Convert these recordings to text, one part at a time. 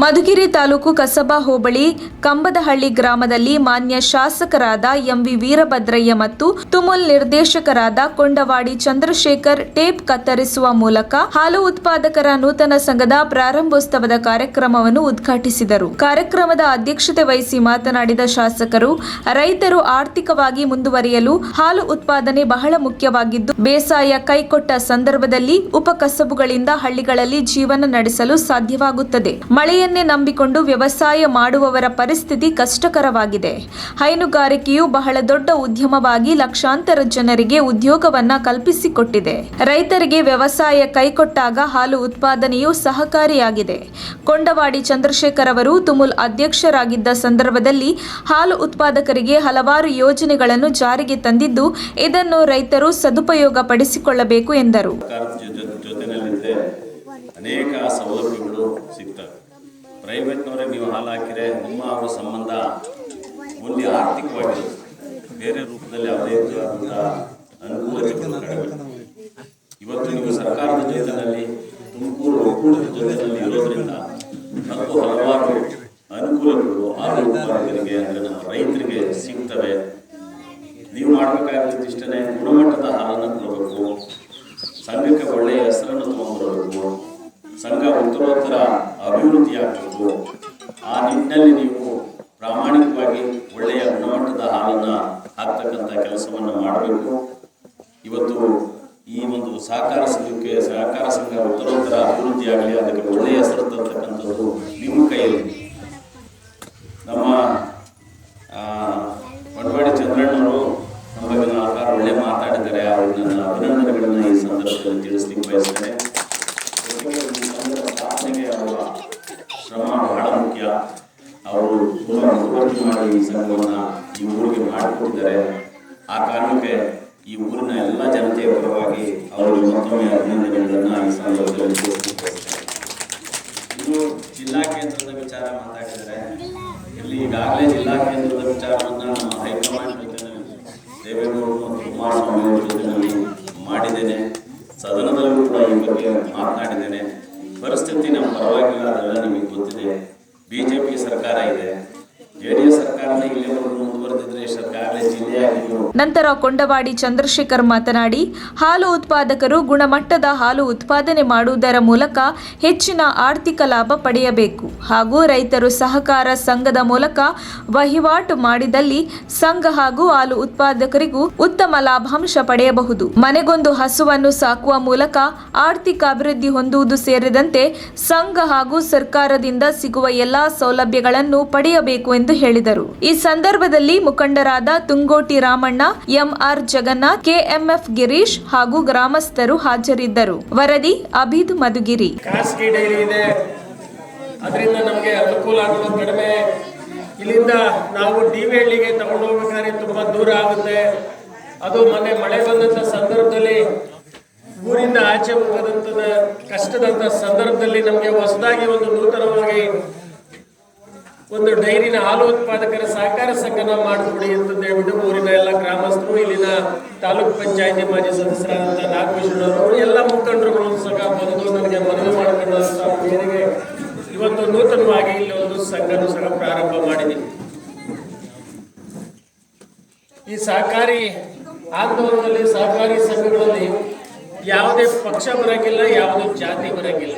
ಮಧುಗಿರಿ ತಾಲೂಕು ಕಸಬಾ ಹೋಬಳಿ ಕಂಬದಹಳ್ಳಿ ಗ್ರಾಮದಲ್ಲಿ ಮಾನ್ಯ ಶಾಸಕರಾದ ಎಂವಿ ವೀರಭದ್ರಯ್ಯ ಮತ್ತು ತುಮುಲ್ ನಿರ್ದೇಶಕರಾದ ಕೊಂಡವಾಡಿ ಚಂದ್ರಶೇಖರ್ ಟೇಪ್ ಕತ್ತರಿಸುವ ಮೂಲಕ ಹಾಲು ಉತ್ಪಾದಕರ ನೂತನ ಸಂಘದ ಪ್ರಾರಂಭೋತ್ಸವದ ಕಾರ್ಯಕ್ರಮವನ್ನು ಉದ್ಘಾಟಿಸಿದರು. ಕಾರ್ಯಕ್ರಮದ ಅಧ್ಯಕ್ಷತೆ ವಹಿಸಿ ಮಾತನಾಡಿದ ಶಾಸಕರು, ರೈತರು ಆರ್ಥಿಕವಾಗಿ ಮುಂದುವರಿಯಲು ಹಾಲು ಉತ್ಪಾದನೆ ಬಹಳ ಮುಖ್ಯವಾಗಿದ್ದು, ಬೇಸಾಯ ಕೈಕೊಟ್ಟ ಸಂದರ್ಭದಲ್ಲಿ ಉಪಕಸಬುಗಳಿಂದ ಹಳ್ಳಿಗಳಲ್ಲಿ ಜೀವನ ನಡೆಸಲು ಸಾಧ್ಯವಾಗುತ್ತದೆ. ಮಳೆಯನ್ನೇ ನಂಬಿಕೊಂಡು ವ್ಯವಸಾಯ ಮಾಡುವವರ ಪರಿಸ್ಥಿತಿ ಕಷ್ಟಕರವಾಗಿದೆ. ಹೈನುಗಾರಿಕೆಯು ಬಹಳ ದೊಡ್ಡ ಉದ್ಯಮವಾಗಿ ಲಕ್ಷಾಂತರ ಜನರಿಗೆ ಉದ್ಯೋಗವನ್ನ ಕಲ್ಪಿಸಿಕೊಟ್ಟಿದೆ. ರೈತರಿಗೆ ವ್ಯವಸಾಯ ಕೈಕೊಟ್ಟಾಗ ಹಾಲು ಉತ್ಪಾದನೆಯು ಸಹಕಾರಿಯಾಗಿದೆ. ಕೊಂಡವಾಡಿ ಚಂದ್ರಶೇಖರ್ ಅವರು ತುಮುಲ್ ಅಧ್ಯಕ್ಷರಾಗಿದ್ದ ಸಂದರ್ಭದಲ್ಲಿ ಹಾಲು ಉತ್ಪಾದಕರಿಗೆ ಹಲವಾರು ಯೋಜನೆಗಳನ್ನು ಜಾರಿಗೆ ತಂದಿದ್ದು, ಇದನ್ನು ರೈತರು ಸದುಪಯೋಗ ಪಡಿಸಿಕೊಳ್ಳಬೇಕು ಎಂದರು. ಅನೇಕ ಸೌಲಭ್ಯಗಳು ಸಿಗ್ತವೆ. ಪ್ರೈವೇಟ್ನವರೇ ನೀವು ಹಾಲು ಹಾಕಿದರೆ ನಿಮ್ಮ ಅವರ ಸಂಬಂಧ ಒಂದು ಆರ್ಥಿಕವಾಗಿ ಬೇರೆ ರೂಪದಲ್ಲಿ ಯಾವುದೇ ರೀತಿಯಾದಂಥ ಅನುಕೂಲತೆಗಳು ಕಡಿಮೆ. ಇವತ್ತು ನೀವು ಸರ್ಕಾರದ ಜೊತೆಯಲ್ಲಿ ತುಮಕೂರು ಒಕ್ಕೂಟದ ಜೊತೆಯಲ್ಲಿ ಇರೋದ್ರಿಂದ ಮತ್ತು ಹಲವಾರು ಅನುಕೂಲಗಳು ಹಾಲು ಉತ್ಪಾದಕರಿಗೆ ಅಂದರೆ ನಮ್ಮ ರೈತರಿಗೆ ಸಿಗ್ತವೆ. ನೀವು ಮಾಡಬೇಕಾಗಿರೋದು ಇಷ್ಟೇ, ಗುಣಮಟ್ಟದ ಹಾಲನ್ನು ಕೊಡಬೇಕು, ಸಂಘಕ್ಕೆ ಒಳ್ಳೆಯ ಹೆಸರನ್ನು ತಗೊಂಡ್ಬರಬೇಕು, ಸಂಘ ಉತ್ತರೋತ್ತರ ಅಭಿವೃದ್ಧಿಯಾಗಬೇಕು. ಆ ನಿಟ್ಟಿನಲ್ಲಿ ನೀವು ಪ್ರಾಮಾಣಿಕವಾಗಿ ಒಳ್ಳೆಯ ಗುಣಮಟ್ಟದ ಹಾಲನ್ನು ಹಾಕ್ತಕ್ಕಂಥ ಕೆಲಸವನ್ನು ಮಾಡಬೇಕು. ಇವತ್ತು ಈ ಒಂದು ಸಹಕಾರ ಸಂಘ ಉತ್ತರೋತ್ತರ ಅಭಿವೃದ್ಧಿಯಾಗಲಿ, ಅದಕ್ಕೆ ಒಳ್ಳೆಯ ಹೆಸರು ತರ್ತಕ್ಕಂಥದ್ದು ನಿಮ್ಮ ಕೈಯಲ್ಲಿ. ನಮ್ಮ ಕೊಂಡವಾಡಿ ಚಂದ್ರಣ್ಣವರು ನಮ್ಮ ಬಗ್ಗೆ ನಾಲ್ಕಾರು ಒಳ್ಳೆ ಮಾತಾಡಿದ್ದಾರೆ. ಅವ್ರಿಗೆ ನನ್ನ ಅಭಿನಂದನೆಗಳನ್ನು ಈ ಸಂದರ್ಭದಲ್ಲಿ ತಿಳಿಸ್ಲಿಕ್ಕೆ ಬಯಸ್ತೇನೆ. ಸ್ಥಾಪನೆಗೆ ಅವರ ಶ್ರಮ ಬಹಳ ಮುಖ್ಯ. ಅವರು ತುಂಬ ಮುಂದುವರಿಕೆ ಮಾಡಿ ಈ ಸಂಘವನ್ನು ಈ ಊರಿಗೆ ಮಾಡಿಕೊಟ್ಟಿದ್ದಾರೆ. ಆ ಕಾರಣಕ್ಕೆ ಈ ಊರಿನ ಎಲ್ಲ ಜನತೆಯ ಪರವಾಗಿ ಅವರು ಮತ್ತೊಮ್ಮೆ ಅಭಿನಂದನೆಗಳನ್ನು ಈ ಸಂದರ್ಭದಲ್ಲಿ ತಿಳಿಸಲಿಕ್ಕೆ. ಇನ್ನು ಜಿಲ್ಲಾ ಕೇಂದ್ರದ ವಿಚಾರ ಮಾತಾಡಿದ್ದಾರೆ. ಇಲ್ಲಿ ಈಗಾಗಲೇ ಜಿಲ್ಲಾ ಕೇಂದ್ರದ ವಿಚಾರವನ್ನು ನಮ್ಮ ಹೈಕಮಾಂಡ್ ಜೊತೆ ದೇವೇಗೌಡರು ಮತ್ತು ಕುಮಾರಸ್ವಾಮಿ ಅವರ ಜೊತೆಯಲ್ಲಿ ಮಾಡಿದ್ದೇನೆ. ಸದನದಲ್ಲೂ ಕೂಡ ಈ ಬಗ್ಗೆ ಮಾತನಾಡಿದ್ದೇನೆ. ಪರಿಸ್ಥಿತಿ ನಮ್ಮ ಪರವಾಗಿಲ್ಲ, ಅದೆಲ್ಲ ನಿಮಗೆ ಗೊತ್ತಿದೆ. ಬಿಜೆಪಿ ಸರ್ಕಾರ ಇದೆ, ಜೆಡಿಎಸ್ ಸರ್ಕಾರನೇ ಇಲ್ಲಿವರೆಗೂ ಮುಂದುವರೆದಿದ್ರೆ ಸರ್ಕಾರವೇ ಜಿಲ್ಲೆಯಾಗಿದ್ದು. ನಂತರ ಕೊಂಡವಾಡಿ ಚಂದ್ರಶೇಖರ್ ಮಾತನಾಡಿ, ಹಾಲು ಉತ್ಪಾದಕರು ಗುಣಮಟ್ಟದ ಹಾಲು ಉತ್ಪಾದನೆ ಮಾಡುವುದರ ಮೂಲಕ ಹೆಚ್ಚಿನ ಆರ್ಥಿಕ ಲಾಭ ಪಡೆಯಬೇಕು ಹಾಗೂ ರೈತರು ಸಹಕಾರ ಸಂಘದ ಮೂಲಕ ವಹಿವಾಟು ಮಾಡಿದಲ್ಲಿ ಸಂಘ ಹಾಗೂ ಹಾಲು ಉತ್ಪಾದಕರಿಗೂ ಉತ್ತಮ ಲಾಭಾಂಶ ಪಡೆಯಬಹುದು. ಮನೆಗೊಂದು ಹಸುವನ್ನು ಸಾಕುವ ಮೂಲಕ ಆರ್ಥಿಕ ಅಭಿವೃದ್ಧಿ ಹೊಂದುವುದು ಸೇರಿದಂತೆ ಸಂಘ ಹಾಗೂ ಸರ್ಕಾರದಿಂದ ಸಿಗುವ ಎಲ್ಲಾ ಸೌಲಭ್ಯಗಳನ್ನು ಪಡೆಯಬೇಕು ಎಂದು ಹೇಳಿದರು. ಈ ಸಂದರ್ಭದಲ್ಲಿ ಮುಖಂಡರಾದ ತುಂಗೋಟಿ ರಾಮಣ್ಣ, ಎಂಆರ್ ಜಗನ್ನಾಥ್, ಕೆಎಂಎಫ್ ಗಿರೀಶ್ ಹಾಗೂ ಗ್ರಾಮಸ್ಥರು ಹಾಜರಿದ್ದರು. ವರದಿ ಅಭಿದ್ ಮಧುಗಿರಿ. ಖಾಸಗಿ ಡೈರಿ ಇದೆ, ಅದರಿಂದ ನಮಗೆ ಅನುಕೂಲ ಆಗೋದು ಕಡಿಮೆ. ಇಲ್ಲಿಂದ ನಾವು ಡಿವಿಹಳ್ಳಿಗೆ ತಗೊಂಡು ಹೋಗ್ಬೇಕಾದ್ರೆ ತುಂಬಾ ದೂರ ಆಗುತ್ತೆ. ಅದು ಮೊನ್ನೆ ಮಳೆ ಬಂದಂತ ಸಂದರ್ಭದಲ್ಲಿ ಊರಿಂದ ಆಚೆ ಹೋಗೋದಂತ ಕಷ್ಟದಂತ ಸಂದರ್ಭದಲ್ಲಿ ನಮಗೆ ಹೊಸದಾಗಿ ಒಂದು ನೂತನವಾಗಿ ಒಂದು ಡೈರಿನ ಹಾಲು ಉತ್ಪಾದಕರ ಸಹಕಾರ ಸಂಘನ ಮಾಡಿಕೊಡಿ ಅಂತ ಹೇಳ್ಬಿಟ್ಟು ಊರಿನ ಎಲ್ಲ ಗ್ರಾಮಸ್ಥರು, ಇಲ್ಲಿನ ತಾಲೂಕ್ ಪಂಚಾಯತಿ ಮಾಜಿ ಸದಸ್ಯರಾದಂಥ ನಾಗಭೂಷಣವರು, ಎಲ್ಲ ಮುಖಂಡರುಗಳು ಸಹ ಬಂದು ನನಗೆ ಮನವಿ ಮಾಡಿಕೊಂಡಂಥ ಮೇರೆಗೆ ಇವತ್ತು ನೂತನವಾಗಿ ಇಲ್ಲಿ ಒಂದು ಸಂಘನೂ ಸಹ ಪ್ರಾರಂಭ ಮಾಡಿದ್ದೀವಿ. ಈ ಸಹಕಾರಿ ಆಂದೋಲನದಲ್ಲಿ ಸಹಕಾರಿ ಸಂಘಗಳಲ್ಲಿ ಯಾವುದೇ ಪಕ್ಷ ಬರಂಗಿಲ್ಲ, ಯಾವುದೇ ಜಾತಿ ಬರಂಗಿಲ್ಲ.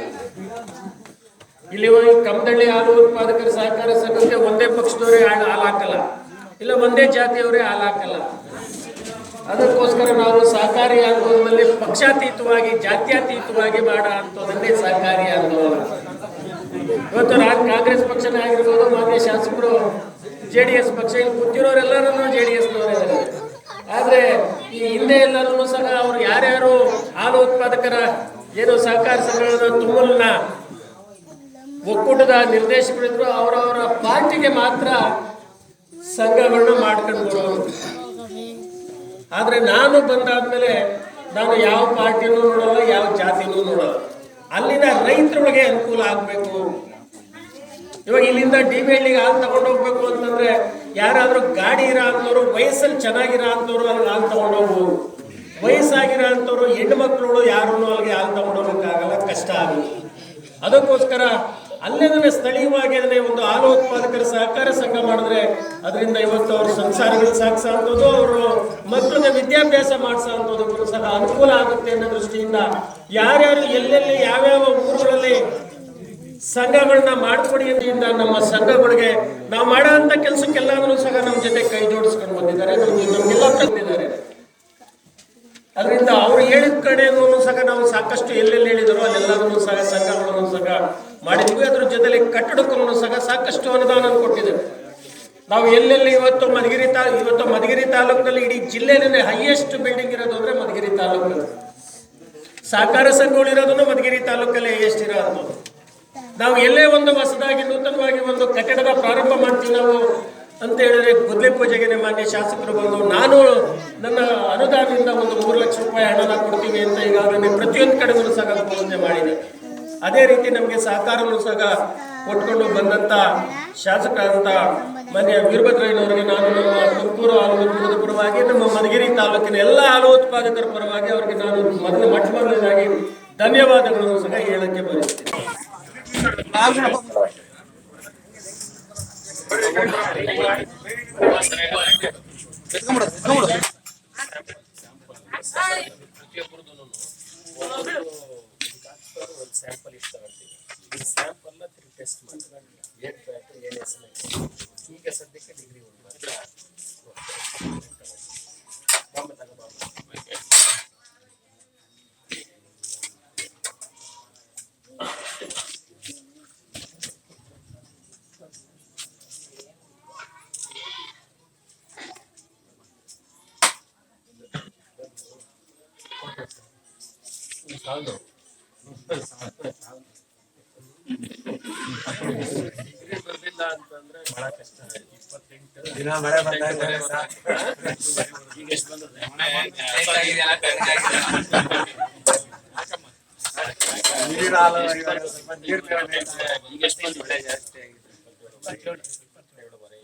ಇಲ್ಲಿ ಕಮದಳ್ಳಿ ಹಾಲು ಉತ್ಪಾದಕರ ಸಹಕಾರ ಸಂಘಕ್ಕೆ ಒಂದೇ ಪಕ್ಷದವರೇ ಹಾಲು ಹಾಕಲ್ಲ, ಇಲ್ಲ ಒಂದೇ ಜಾತಿಯವರೇ ಹಾಲು ಹಾಕಲ್ಲ. ಅದಕ್ಕೋಸ್ಕರ ನಾವು ಸಹಕಾರಿ ಆಂದೋಲನದಲ್ಲಿ ಪಕ್ಷಾತೀತವಾಗಿ ಜಾತ್ಯತೀತವಾಗಿ ಮಾಡೋ ಅಂಥದ್ದನ್ನೇ ಸಹಕಾರಿ ಆಂದೋಲನ. ಇವತ್ತು ಕಾಂಗ್ರೆಸ್ ಪಕ್ಷನೇ ಆಗಿರ್ಬೋದು, ಮಾನ್ಯ ಶಾಸಕರು JDS ಪಕ್ಷ, ಇಲ್ಲಿ ಕೂತಿರೋರೆಲ್ಲರೂ JDSನವರೇ. ಆದರೆ ಈ ಹಿಂದೆ ಎಲ್ಲರೂ ಸಹ ಅವರು ಯಾರ್ಯಾರು ಹಾಲು ಉತ್ಪಾದಕರ ಏನು ಸಹಕಾರ ಸಂಘದ ತುಮುಲ್ನ ಒಕ್ಕೂಟದ ನಿರ್ದೇಶಕರಿದ್ರು ಅವರವರ ಪಾರ್ಟಿಗೆ ಮಾತ್ರ ಸಂಘಗಳನ್ನ ಮಾಡ್ಕೊಂಡು ಬರೋರು. ಆದರೆ ನಾನು ಬಂದಾದ್ಮೇಲೆ ನಾನು ಯಾವ ಪಾರ್ಟಿನೂ ನೋಡಲ್ಲ, ಯಾವ ಜಾತಿನೂ ನೋಡಲ್ಲ. ಅಲ್ಲಿನ ರೈತರಿಗೆ ಅನುಕೂಲ ಆಗಬೇಕು. ಇವಾಗ ಇಲ್ಲಿಂದ ಡಿವಿಹಳ್ಳಿಗೆ ಹಾಲು ತಗೊಂಡು ಹೋಗ್ಬೇಕು ಅಂತಂದ್ರೆ ಯಾರಾದರೂ ಗಾಡಿ ಇರೋ ಅಂಥವ್ರು, ವಯಸ್ಸಲ್ಲಿ ಚೆನ್ನಾಗಿರೋ ಅಂಥವ್ರು ಅಲ್ಲಿ ಹಾಲು ತಗೊಂಡೋಗ್ಬೋದು. ವಯಸ್ಸಾಗಿರೋ ಅಂಥವ್ರು ಹೆಣ್ಣು ಮಕ್ಕಳು ಯಾರೂ ಅಲ್ಲಿಗೆ ಹಾಲು ತಗೊಂಡೋಗ್ಬೇಕಾಗಲ್ಲ, ಕಷ್ಟ ಆಗುತ್ತೆ. ಅದಕ್ಕೋಸ್ಕರ ಅಲ್ಲೇ ಅದನ್ನ ಸ್ಥಳೀಯವಾಗಿ ಅದನ್ನೇ ಒಂದು ಹಾಲು ಉತ್ಪಾದಕರ ಸಹಕಾರ ಸಂಘ ಮಾಡಿದ್ರೆ ಅದರಿಂದ ಇವತ್ತು ಅವ್ರ ಸಂಸಾರಗಳು ಸಾಗಿಸೋಂಥದ್ದು, ಅವರು ಮಕ್ಕಳಿಗೆ ವಿದ್ಯಾಭ್ಯಾಸ ಮಾಡಿಸೋಂಥದ್ದು ಸಹ ಅನುಕೂಲ ಆಗುತ್ತೆ ಅನ್ನೋ ದೃಷ್ಟಿಯಿಂದ ಯಾರ್ಯಾರು ಎಲ್ಲೆಲ್ಲಿ ಯಾವ್ಯಾವ ಊರುಗಳಲ್ಲಿ ಸಂಘಗಳನ್ನ ಮಾಡಿಕೊಡಿ ಅಂತ ನಮ್ಮ ಸಂಘಗಳಿಗೆ ನಾವು ಮಾಡೋ ಅಂತ ಕೆಲಸಕ್ಕೆಲ್ಲರೂ ಸಹ ನಮ್ಮ ಜೊತೆ ಕೈ ಜೋಡಿಸ್ಕೊಂಡು ಬಂದಿದ್ದಾರೆ, ನಮ್ಗೆಲ್ಲ ತಂದಿದ್ದಾರೆ. ಅದರಿಂದ ಅವ್ರು ಹೇಳಿದ ಕಡೆನೂ ಸಹ ನಾವು ಸಾಕಷ್ಟು ಎಲ್ಲೆಲ್ಲಿ ಹೇಳಿದ್ರು ಅಲ್ಲೆಲ್ಲರೂ ಸಹ ಸಂಘಗಳನ್ನು ಸಹ ಮಾಡಿದ್ವಿ. ಅದ್ರ ಜೊತೆಲಿ ಕಟ್ಟಡಕ್ಕೂ ಸಹ ಸಾಕಷ್ಟು ಅನುದಾನ ಕೊಟ್ಟಿದ್ದೇವೆ. ನಾವು ಎಲ್ಲೆಲ್ಲಿ ಇವತ್ತು ಮಧುಗಿರಿ ತಾಲೂಕಿನಲ್ಲಿ ಇಡೀ ಜಿಲ್ಲೆಯಲ್ಲಿ ಹೈಯೆಸ್ಟ್ ಬಿಲ್ಡಿಂಗ್ ಇರೋದು ಅಂದ್ರೆ ಮಧುಗಿರಿ ತಾಲೂಕು. ಸಹಕಾರ ಸಂಘಗಳು ಇರೋದನ್ನು ಮಧುಗಿರಿ ತಾಲೂಕಲ್ಲಿ ಹೈಯೆಸ್ಟ್ ಇರೋದು. ನಾವು ಎಲ್ಲೇ ಒಂದು ಹೊಸದಾಗಿ ನೂತನವಾಗಿ ಒಂದು ಕಟ್ಟಡದ ಪ್ರಾರಂಭ ಮಾಡ್ತೀವಿ ನಾವು ಅಂತ ಹೇಳಿದ್ರೆ ಗುದ್ಲಿ ಪೂಜೆಗೆ ಮಾನ್ಯ ಶಾಸಕರು ಬಂದು ನಾನು ನನ್ನ ಅನುದಾನದಿಂದ ಒಂದು 3 ಲಕ್ಷ ರೂಪಾಯಿ ಹಣನ ಕೊಡ್ತೀವಿ ಅಂತ ಈಗಾಗಲೇ ಪ್ರತಿಯೊಂದು ಕಡೆಗೂ ಸಹ ಘೋಷಣೆ ಮಾಡಿದೆ. ಅದೇ ರೀತಿ ನಮಗೆ ಸಹಕಾರವನ್ನು ಸಹ ಕೊಟ್ಕೊಂಡು ಬಂದಂತ ಶಾಸಕರಾದಂಥ ಮಾನ್ಯ ವೀರಭದ್ರಯ್ಯನವರಿಗೆ ನಾನು ನಮ್ಮ ತುಮಕೂರು ಹಾಲು ಉತ್ಪಾದಕರ ಪರವಾಗಿ ನಮ್ಮ ಮಧುಗಿರಿ ತಾಲೂಕಿನ ಎಲ್ಲ ಹಾಲು ಉತ್ಪಾದಕರ ಪರವಾಗಿ ಅವರಿಗೆ ನಾನು ಮೊದಲನೇದಾಗಿ ಧನ್ಯವಾದಗಳನ್ನು ಸಹ ಹೇಳಕ್ಕೆ ಬಯಸ್ತೀನಿ. ಸ್ಯಾಂಪಲ್ ಇಷ್ಟ ತಗೊಳ್ತೀವಿ. ಈ ಸ್ಯಾಂಪಲ್ನ ಟೆಸ್ಟ್ ಮಾಡ್ತೀವಿ. ಈಗ ಸದ್ಯಕ್ಕೆ ಡಿಗ್ರಿ ಒಂದು ಮಾತ್ರ ಬರ್ಲಿಲ್ಲ ಅಂತಂದ್ರೆ ಬಹಳ ಕಷ್ಟ. 28 ದಿನ ಮಳೆ ಬಂದಾಗ ಈಗ ಎಷ್ಟು ಬಂದಿದೆ ಈಗ ಎಷ್ಟು ಬಂದಿದೆ ಜಾಸ್ತಿ ಆಗಿದೆ. 22 ವರೆ